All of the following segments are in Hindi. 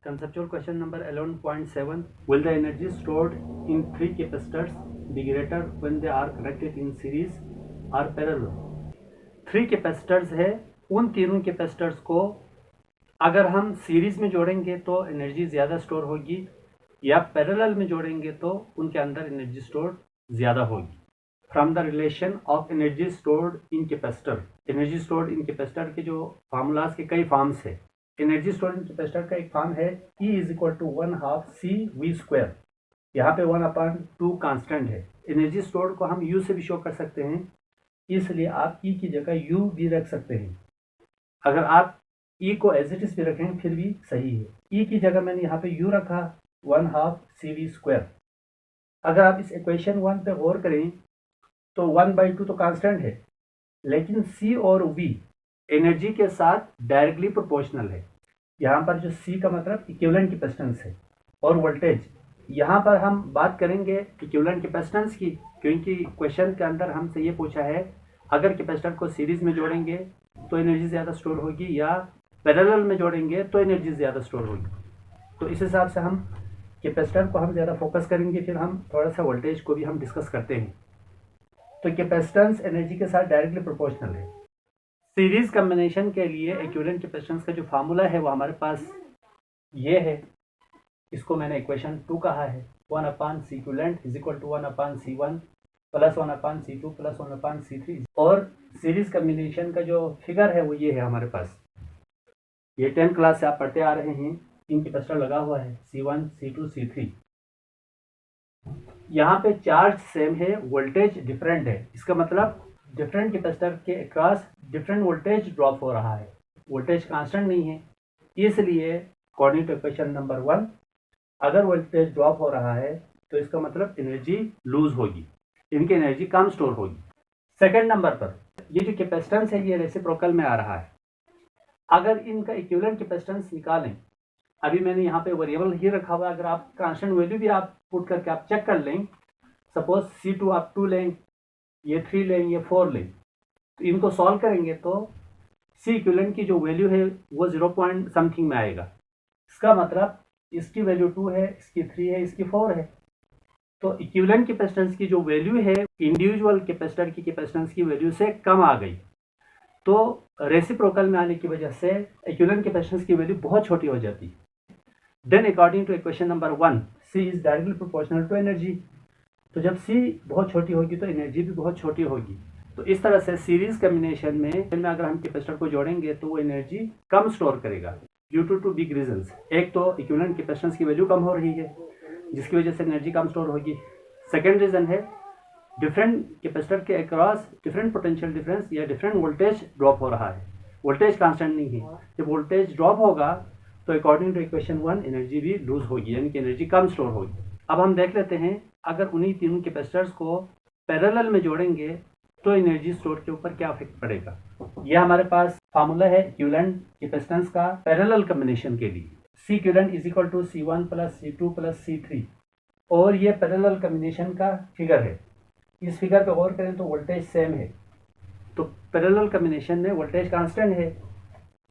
Conceptual question number 11.7. Will the energy stored in three capacitors be greater when they are connected in series or parallel? Three capacitors है, उन तीनों कैपेसिटर्स को अगर हम सीरीज में जोड़ेंगे तो एनर्जी ज़्यादा स्टोर होगी, या पैरेलल में जोड़ेंगे तो उनके अंदर एनर्जी स्टोर ज़्यादा होगी. From the relation of energy stored in capacitor. Energy stored in capacitor के जो फार्मूलाज के कई फॉर्म्स है. एनर्जी स्टोर्ड इन कैपेसिटर का एक फॉर्म है E is equal to 1/2 CV². यहाँ पे 1/2 कांस्टेंट है. एनर्जी स्टोर्ड को हम U से भी शो कर सकते हैं, इसलिए आप E की जगह U भी रख सकते हैं. अगर आप E को एज इट इज भी रखें फिर भी सही है. E की जगह मैंने यहाँ पे U रखा 1/2 CV². अगर आप इस इक्वेशन 1 पे गौर करें तो 1/2 तो कांस्टेंट है, लेकिन C और V एनर्जी के साथ डायरेक्टली प्रोपोर्शनल है. यहाँ पर जो C का मतलब इक्विवेलेंट कैपेसिटेंस है, और वोल्टेज यहाँ पर हम बात करेंगे इक्विवेलेंट कैपेसिटेंस की, क्योंकि क्वेश्चन के अंदर हमसे ये पूछा है अगर कैपेसिटर को सीरीज में जोड़ेंगे तो एनर्जी ज़्यादा स्टोर होगी या पैरेलल में जोड़ेंगे तो एनर्जी ज़्यादा स्टोर होगी. तो इस हिसाब से हम कैपेसिटर को हम ज़्यादा फोकस करेंगे, फिर हम थोड़ा सा वोल्टेज को भी हम डिस्कस करते हैं. तो कैपेसिटेंस एनर्जी के साथ डायरेक्टली प्रोपोर्शनल है. सीरीज कॉम्बिनेशन के लिए इक्विवेलेंट कैपेसिटेंस का जो फार्मूला है वो हमारे पास ये है. इसको मैंने इक्वेशन 2 कहा है. 1/C equivalent is equal to 1/C1 plus 1/C2 plus 1/C3. और सीरीज कॉम्बिनेशन का जो फिगर है वो ये है हमारे पास. ये 10th क्लास से आप पढ़ते आ रहे हैं. इन कैपेसिटर लगा हुआ है C1 C2 C3. यहाँ पे चार्ज सेम है, वोल्टेज डिफरेंट है. इसका मतलब डिफरेंट कैपेसिटर के अक्रॉस डिफरेंट वोल्टेज ड्रॉप हो रहा है. वोल्टेज कांस्टेंट नहीं है, इसलिए अकॉर्डिंग टू इक्वेशन नंबर 1 अगर वोल्टेज ड्रॉप हो रहा है तो इसका मतलब एनर्जी लूज होगी, इनकी एनर्जी कम स्टोर होगी. सेकंड नंबर पर ये जो कैपेसिटेंस है ये रेसिप्रोकल में आ रहा है. अगर इनका इक्विवेलेंट कैपेसिटेंस निकालें, अभी मैंने यहाँ पे वेरिएबल ही रखा हुआ है, अगर आप कांस्टेंट वैल्यू भी आप पुट करके आप चेक कर लें, सपोज C2 आप 2 लें, ये 3 लें, ये 4 लें, तो इनको सॉल्व करेंगे तो C इक्विवेलेंट की जो वैल्यू है वो 0 पॉइंट समथिंग में आएगा. इसका मतलब इसकी वैल्यू 2 है, इसकी 3 है, इसकी 4 है. तो इक्विवेलेंट कैपेसिटेंस की जो वैल्यू है इंडिविजुअल कैपेसिटर की कैपेसिटेंस की वैल्यू से कम आ गई. तो रेसिप्रोकल में आने की वजह से इक्विवेलेंट कैपेसिटेंस की वैल्यू बहुत छोटी हो जाती है. Then according to equation number 1 C is directly proportional to energy. तो जब C बहुत छोटी होगी तो एनर्जी भी बहुत छोटी होगी. तो इस तरह से सीरीज कॉम्बिनेशन में अगर हम कैपेसिटर को जोड़ेंगे तो वो एनर्जी कम स्टोर करेगा ड्यू टू 2 बिग रीजंस. एक तो इक्विवेलेंट कैपेसिटेंस की वैल्यू कम हो रही है जिसकी वजह से एनर्जी कम स्टोर होगी. सेकेंड रीजन है डिफरेंट कैपेसिटर के अक्रॉस डिफरेंट पोटेंशियल डिफरेंस या डिफरेंट वोल्टेज ड्रॉप हो रहा है. वोल्टेज कांस्टेंट नहीं है. जब वोल्टेज ड्रॉप होगा तो अकॉर्डिंग टू इक्वेशन 1 एनर्जी भी लूज होगी, यानी कि एनर्जी कम स्टोर होगी. अब हम देख लेते हैं अगर उन्हीं तीनों कैपेसिटर्स को पैरेलल में जोड़ेंगे तो एनर्जी स्टोर के ऊपर क्या इफेक्ट पड़ेगा. यह हमारे पास फार्मूला है इक्विवेलेंट कैपेसिटेंस का पैरेलल कॉम्बिनेशन के लिए. C equivalent is equal to C1 plus C2 plus C3. और ये पैरेलल कॉम्बिनेशन का फिगर है. इस फिगर पे गौर करें तो वोल्टेज सेम है. तो पैरेलल कॉम्बिनेशन में वोल्टेज कांस्टेंट है,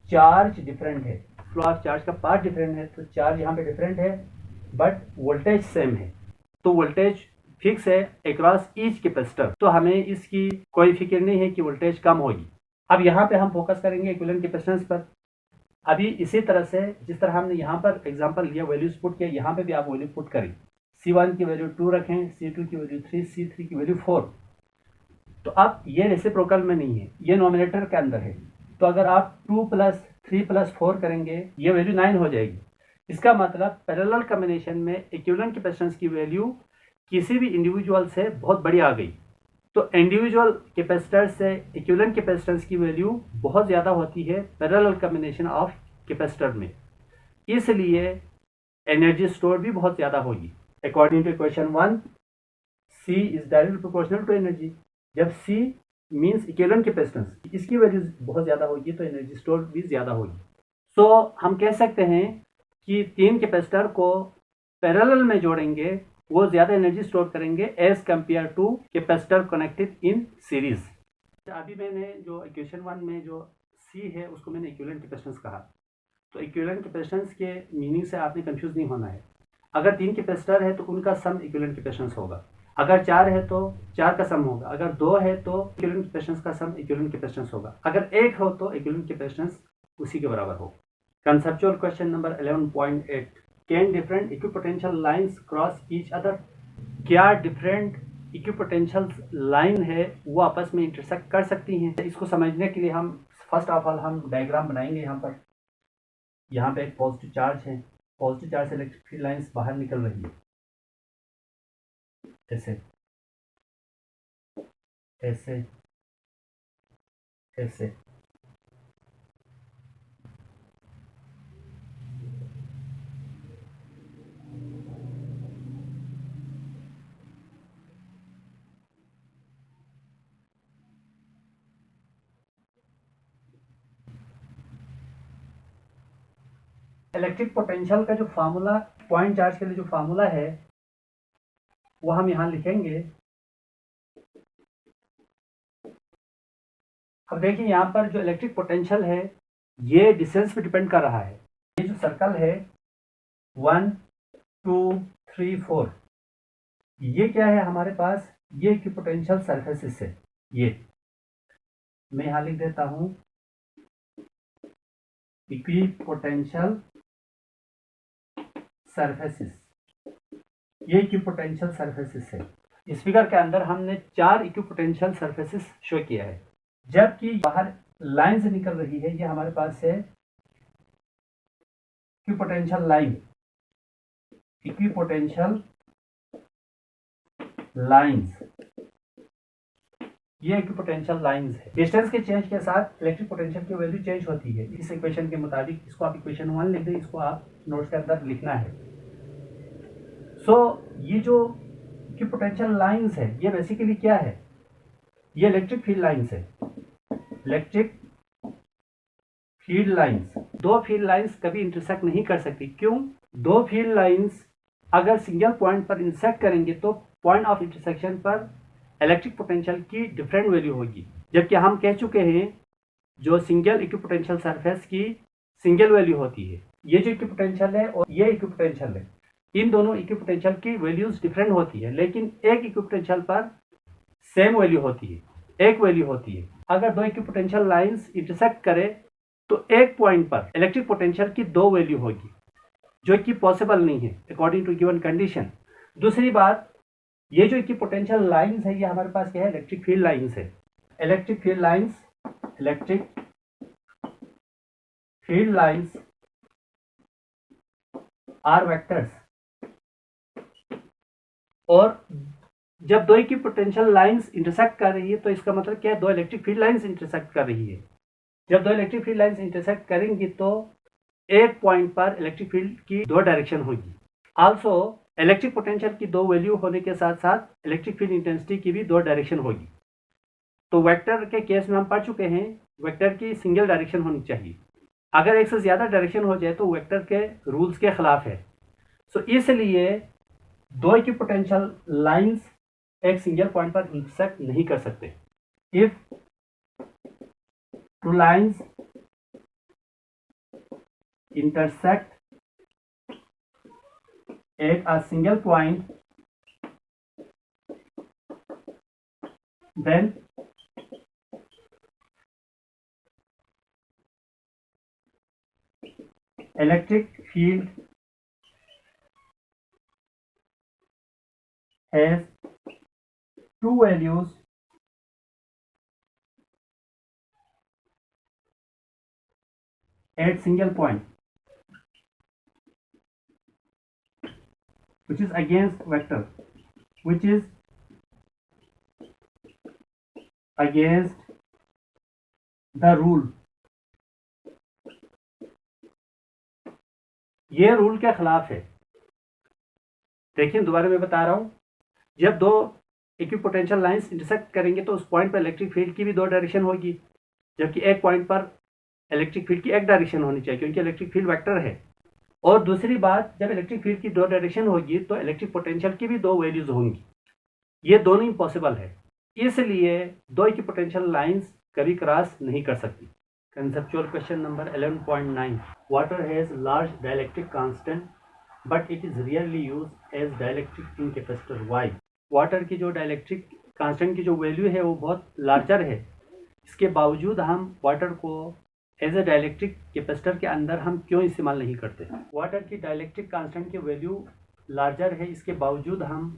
चार्ज डिफरेंट है, फ्लो ऑफ चार्ज का पार्ट डिफरेंट है. तो चार्ज यहाँ पे डिफरेंट है बट वोल्टेज सेम है. तो वोल्टेज फिक्स है अक्रॉस ईच कैपेसिटर. तो हमें इसकी कोई फिक्र नहीं है कि वोल्टेज कम होगी. अब यहाँ पे हम फोकस करेंगे इक्विवेलेंट कैपेसिटेंस पर. अभी इसी तरह से जिस तरह हमने यहाँ पर एग्जांपल लिया वैल्यूज पुट किया, यहाँ पे भी आप वैल्यू पुट करें. C1 की वैल्यू 2 रखें, C2 की वैल्यू 3, C3 की वैल्यू 4. तो अब ये रेसिप्रोकल में नहीं है, ये नोमिनेटर के अंदर है. तो अगर आप 2 प्लस 3 प्लस 4 करेंगे ये वैल्यू 9 हो जाएगी. इसका मतलब पैरेलल कॉम्बिनेशन में इक्विवेलेंट कैपेसिटेंस की वैल्यू किसी भी इंडिविजुअल से बहुत बड़ी आ गई. तो इंडिविजुअल कैपेसिटर से इक्विवेलेंट कैपेसिटेंस की वैल्यू बहुत ज़्यादा होती है पैरेलल कॉम्बिनेशन ऑफ कैपेसिटर में, इसलिए एनर्जी स्टोर भी बहुत ज़्यादा होगी. According to equation 1 C is directly proportional to energy. जब C मीन्स इक्विवेलेंट कैपेसिटेंस, इसकी वैल्यू बहुत ज़्यादा होगी तो एनर्जी स्टोर भी ज़्यादा होगी. सो हम कह सकते हैं कि 3 कैपेसिटर को पैरेलल में जोड़ेंगे वो ज़्यादा एनर्जी स्टोर करेंगे as compare to capacitor connected in series. अभी मैंने जो इक्वेशन 1 में जो C है उसको मैंने इक्विवेलेंट कैपेसिटेंस कहा. तो इक्विवेलेंट कैपेसिटेंस के मीनिंग से आपने कंफ्यूज नहीं होना है। अगर 3 कैपेसिटर है तो उनका सम इक्विवेलेंट कैपेसिटेंस होगा, अगर 4 है तो 4 का सम होगा, अगर 2 है तो इक्विवेलेंट कैपेसिटेंस का सम इक्विवेलेंट कैपेसिटेंस होगा, अगर 1 हो तो इक्विवेलेंट कैपेसिटेंस उसी के बराबर होगा। Conceptual question number 11.8, can different equipotential lines cross each other? क्या डिफरेंट इक्विपोटेंशियल लाइन है वो आपस में इंटरसेक्ट कर सकती हैं? इसको समझने के लिए हम फर्स्ट ऑफ ऑल हम डायग्राम बनाएंगे। यहाँ पे एक पॉजिटिव चार्ज है, पॉजिटिव चार्ज से इलेक्ट्रिक फील्ड लाइंस बाहर निकल रही है, ऐसे ऐसे ऐसे। इलेक्ट्रिक पोटेंशियल का जो फार्मूला, पॉइंट चार्ज के लिए जो फार्मूला है वो हम यहाँ लिखेंगे। अब देखिए यहाँ पर जो इलेक्ट्रिक पोटेंशियल है ये डिस्टेंस पे डिपेंड कर रहा है। ये जो सर्कल है 1 2 3 4, ये क्या है हमारे पास? ये इक्विपोटेंशियल सरफेसेस है। ये मैं यहाँ लिख देता हूँ इक्विपोटेंशियल सरफेसेस, ये इक्विपोटेंशियल सरफेसेस है। इस फिगर के अंदर हमने 4 इक्विपोटेंशियल सरफेसेस शो किया है, जबकि बाहर लाइन से निकल रही है। ये हमारे पास है इक्विपोटेंशियल लाइन, इक्विपोटेंशियल लाइंस, ये इक्विपोटेंशियल लाइंस है। डिस्टेंस के चेंज के साथ इलेक्ट्रिक पोटेंशियल की वैल्यू चेंज होती है इस इक्वेशन के मुताबिक। इसको आप इक्वेशन 1 लिख दें, इसको आप नोट्स के अंदर लिखना है। ये जो इक्विपोटेंशियल लाइंस है ये बेसिकली क्या है? ये इलेक्ट्रिक फील्ड लाइंस है, इलेक्ट्रिक फील्ड लाइंस। दो फील्ड लाइंस कभी इंटरसेक्ट नहीं कर सकती। क्यों? दो फील्ड लाइंस अगर सिंगल पॉइंट पर इंटरसेक्ट करेंगे तो पॉइंट ऑफ इंटरसेक्शन पर इलेक्ट्रिक पोटेंशियल की डिफरेंट वैल्यू होगी, जबकि हम कह चुके हैं जो सिंगल इक्विपोटेंशियल सरफेस की सिंगल वैल्यू होती है। ये जो इक्विपोटेंशियल है और ये इक्विपोटेंशियल है, इन दोनों इक्विपोटेंशियल की वैल्यूज डिफरेंट होती है, लेकिन एक इक्विपोटेंशियल पर सेम वैल्यू होती है, एक वैल्यू होती है। अगर दो इक्विपोटेंशियल लाइंस इंटरसेक्ट करे तो एक पॉइंट पर इलेक्ट्रिक पोटेंशियल की दो वैल्यू होगी, जो कि पॉसिबल नहीं है अकॉर्डिंग टू गिवन कंडीशन। दूसरी बात, ये जो इक्विपोटेंशियल लाइंस है ये हमारे पास क्या है? इलेक्ट्रिक फील्ड लाइंस है। Electric field lines, electric field lines are vectors. और जब दो इक्विपोटेंशियल लाइंस इंटरसेक्ट कर रही है तो इसका मतलब क्या है? दो इलेक्ट्रिक फील्ड लाइंस इंटरसेक्ट कर रही है। जब दो इलेक्ट्रिक फील्ड लाइंस इंटरसेक्ट करेंगी तो एक पॉइंट पर इलेक्ट्रिक फील्ड की दो डायरेक्शन होगी। आल्सो इलेक्ट्रिक पोटेंशियल की दो वैल्यू होने के साथ साथ इलेक्ट्रिक फील्ड इंटेंसिटी की भी दो डायरेक्शन होगी। तो वेक्टर के केस में हम पढ़ चुके हैं वेक्टर की सिंगल डायरेक्शन होनी चाहिए। अगर एक से ज्यादा डायरेक्शन हो जाए तो वेक्टर के रूल्स के खिलाफ है। इसलिए दो इक्विपोटेंशियल लाइंस एक सिंगल पॉइंट पर इंटरसेक्ट नहीं कर सकते। If two lines intersect at a single point, then electric field has two values at single point, which is against vector, which is against the rule। ये रूल के खिलाफ है। देखिए दोबारा मैं बता रहा हूं, जब दो इक्विपोटेंशियल लाइंस इंटरसेक्ट करेंगे तो उस पॉइंट पर इलेक्ट्रिक फील्ड की भी दो डायरेक्शन होगी, जबकि एक पॉइंट पर इलेक्ट्रिक फील्ड की एक डायरेक्शन होनी चाहिए क्योंकि इलेक्ट्रिक फील्ड वेक्टर है। और दूसरी बात, जब इलेक्ट्रिक फील्ड की दो डायरेक्शन होगी तो इलेक्ट्रिक पोटेंशियल की भी दो वैल्यूज होंगी। ये दोनों इम्पॉसिबल है, इसलिए दो इक्विपोटेंशियल लाइंस कभी क्रॉस नहीं कर सकती। Conceptual question number 11.9. Water has large dielectric constant, but it is rarely used as dielectric in capacitor. Why? Water की जो डायलैक्ट्रिक कांस्टेंट की जो वैल्यू है वो बहुत लार्जर है, इसके बावजूद हम वाटर को एज ए डायलैक्ट्रिक कैपेसिटर के अंदर हम क्यों इस्तेमाल नहीं करते? वाटर की डायलैक्ट्रिक कांस्टेंट की वैल्यू लार्जर है, इसके बावजूद हम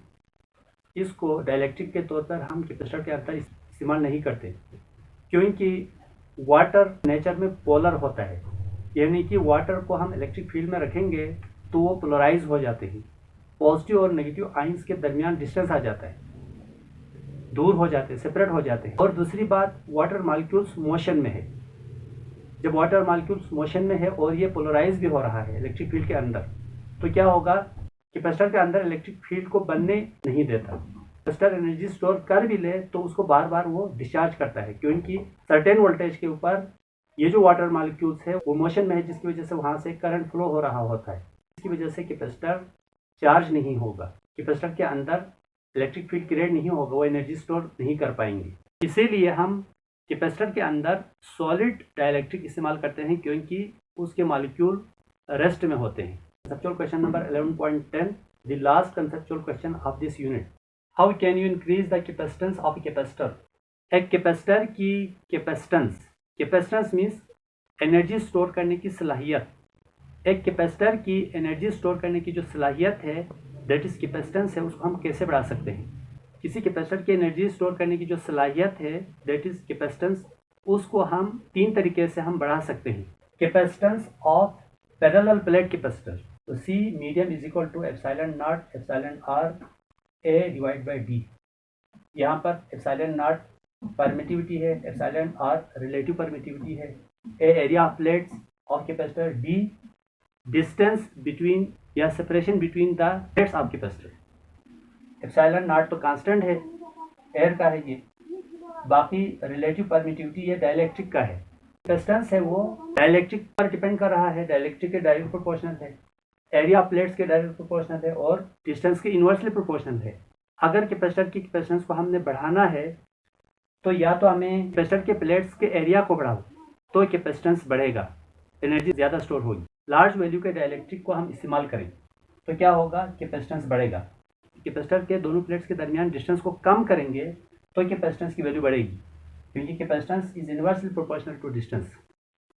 इसको डायलैक्ट्रिक के तौर पर हम कैपेसिटर के अंदर इस्तेमाल नहीं करते, क्योंकि वाटर नेचर में पोलर होता है, यानी कि वाटर को हम इलेक्ट्रिक फील्ड में रखेंगे तो वो पोलराइज हो जाते हैं, पॉजिटिव और नेगेटिव आइंस के दरमियान डिस्टेंस आ जाता है, दूर हो जाते हैं, सेपरेट हो जाते हैं। और दूसरी बात, वाटर मॉलिक्यूल्स मोशन में है। जब वाटर मॉलिक्यूल्स मोशन में है और ये पोलराइज भी हो रहा है इलेक्ट्रिक फील्ड के अंदर, तो क्या होगा, कैपेसिटर के अंदर इलेक्ट्रिक फील्ड को बनने नहीं देता। कैपेसिटर एनर्जी स्टोर कर भी ले तो उसको बार बार वो डिस्चार्ज करता है, क्योंकि सर्टेन वोल्टेज के ऊपर ये जो वाटर मॉलिक्यूल्स है वो मोशन में है, जिसकी वजह से वहाँ से करंट फ्लो हो रहा होता है। इसकी वजह से कैपेसिटर चार्ज नहीं होगा, कैपेसिटर के अंदर इलेक्ट्रिक फील्ड क्रिएट नहीं होगा, वो एनर्जी स्टोर नहीं कर पाएंगे। इसीलिए हम कैपेसिटर के अंदर सॉलिड डाइलेक्ट्रिक इस्तेमाल करते हैं, क्योंकि उसके मॉलिक्यूल रेस्ट में होते हैं। Conceptual question number 11.10, the last conceptual question of this unit. How can you increase the capacitance of a capacitor? एक कैपेसिटर की कैपेसिटेंस मीन्स एनर्जी स्टोर करने की सलाहियत। एक कैपेसिटर की एनर्जी स्टोर करने की जो सलाहियत है, दैट इज कैपेसिटेंस है, उसको हम कैसे बढ़ा सकते हैं? किसी कैपेसिटर की एनर्जी स्टोर करने की जो सलाहियत है, दैट इज कैपेसिटेंस, उसको हम 3 तरीके से हम बढ़ा सकते हैं। Capacitance of parallel plate capacitor, तो C medium is equal to epsilon naught epsilon R A divide by D। यहाँ पर एप्सिलॉन नॉट परमिटिविटी है, एप्सिलॉन R रिलेटिव परमिटिविटी है, A area of plates of capacitor, D distance between या separation between the plates of capacitor. Epsilon naught तो कांस्टेंट है, एयर का है ये, बाकी रिलेटिव परमिटिविटी ये डाइलेक्ट्रिक का है। कैपेसिटेंस है वो डाइलेक्ट्रिक पर डिपेंड कर रहा है, डाइलेक्ट्रिक के डायरेक्ट प्रोपोर्शनल है, एरिया ऑफ प्लेट्स के डायरेक्ट प्रोपोर्शनल है और डिस्टेंस के इन्वर्सली प्रोपोर्शनल है। अगर कैपेसिटर की कैपेसिटेंस को हमने बढ़ाना है तो या तो हमें कैपेसिटर के प्लेट्स के एरिया को बढ़ाओ तो कैपेसिटेंस बढ़ेगा, एनर्जी ज़्यादा स्टोर होगी। लार्ज वैल्यू के डाइलेक्ट्रिक को हम इस्तेमाल करें तो क्या होगा, कैपेसिटेंस बढ़ेगा। कैपेसिटर के दोनों प्लेट्स के दरमियान डिस्टेंस को कम करेंगे तो कैपेसिटेंस की वैल्यू बढ़ेगी, क्योंकि capacitance is inversely proportional to distance.